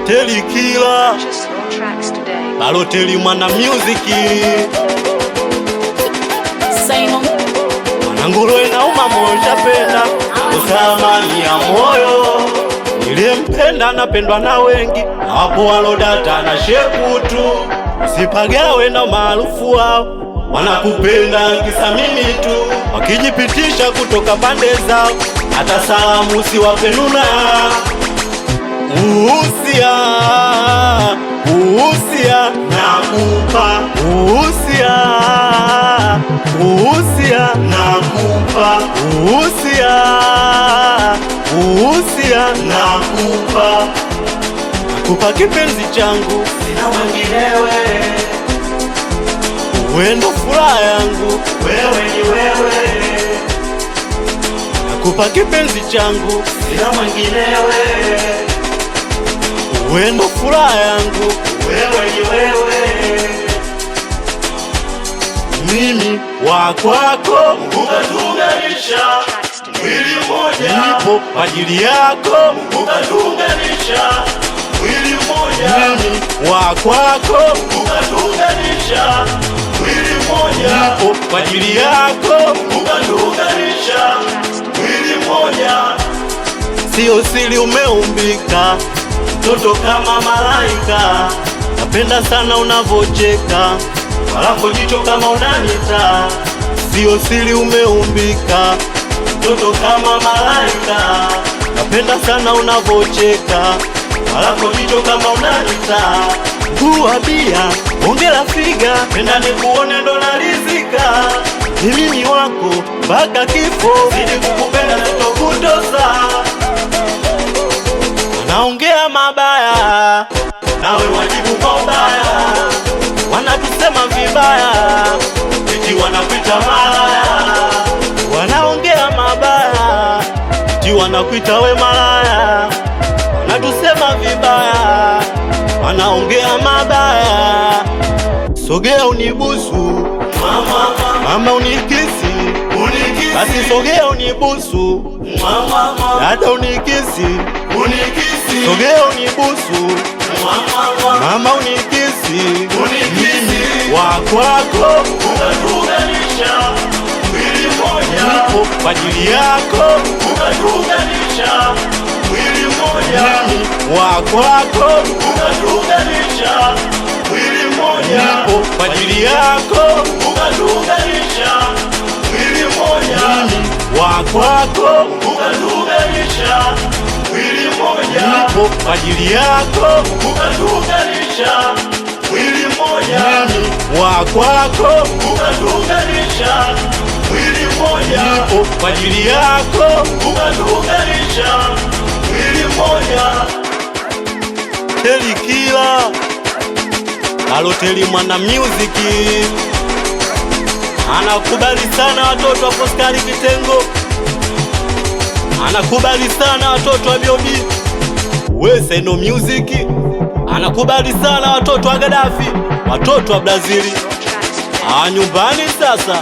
Teli Kila Balotelli mwana music Mwanangulo inauma moja penda usamani ya moyo. Niliyempenda napendwa na wengi, na wapo walodata na shepu tu. Usipagawe na maarufu wao, wanakupenda kisa mimi tu. Wakijipitisha kutoka pande zao, hata salamu usiwapenuna. Uhusia nakupa, uhusia nakupa, uhusia nakupa. Nakupa kipenzi changu, sina mwenginewe. Wewe ndo furaha yangu, wewe ni wewe. Nakupa kipenzi changu, sina mwenginewe. Wewe ndo furaha yangu, wewe ni wewe. Mimi wa kwako, ukatuunganisha mwili mmoja. Nipo kwa ajili yako, ukatuunganisha mwili mmoja. Mimi wa kwako, ukatuunganisha mwili mmoja. Nipo kwa ajili yako, ukatuunganisha mwili mmoja. Sio siri umeumbika, mtoto kama malaika. Napenda sana unavocheka, alafu jicho kama unanita. Sio siri umeumbika, mtoto kama malaika. Napenda sana unavocheka, alafu jicho kama unanita. Nguwa bia, ongela figa, penda nikuone ndo narizika. Ni mimi wako, mpaka kifo, zidi kukupenda sitokutosa. Wanaongea mabaya, nawe wajibu kwa ubaya. Wanatusema vibaya, eti wanakuita malaya. Wanaongea mabaya, eti wanakuita we malaya. Wanatusema vibaya, wanaongea mabaya. Sogea unibusu, mama unikisi, basi sogea unibusu, dada unikisi, sogea unibusu, mama unikisi. Mimi wa kwako, ukatuunganisha mwili mmoja. Nipo kwa ajili yako, ukatuunganisha mwili mmoja. Mimi wa kwako, ukatuunganisha mwili mmoja. Nipo kwa ajili yako, ukatuunganisha mwili mmoja. Mimi wa kwako, ukatuunganisha mwili mmoja. Nipo kwa ajili yako, ukatuunganisha mwili mmoja. Mimi wa kwako, ukatuunganisha mwili mmoja. Nipo kwa ajili yako, ukatuunganisha mwili mmoja. Teli Kila Balotelli mwana music. Anakubali sana watoto wa Foskari Kitengo, anakubali sana watoto wa Biobi Wese no music. Anakubali sana watoto wa Gaddafi, watoto wa Brazili. Nyumbani sasa.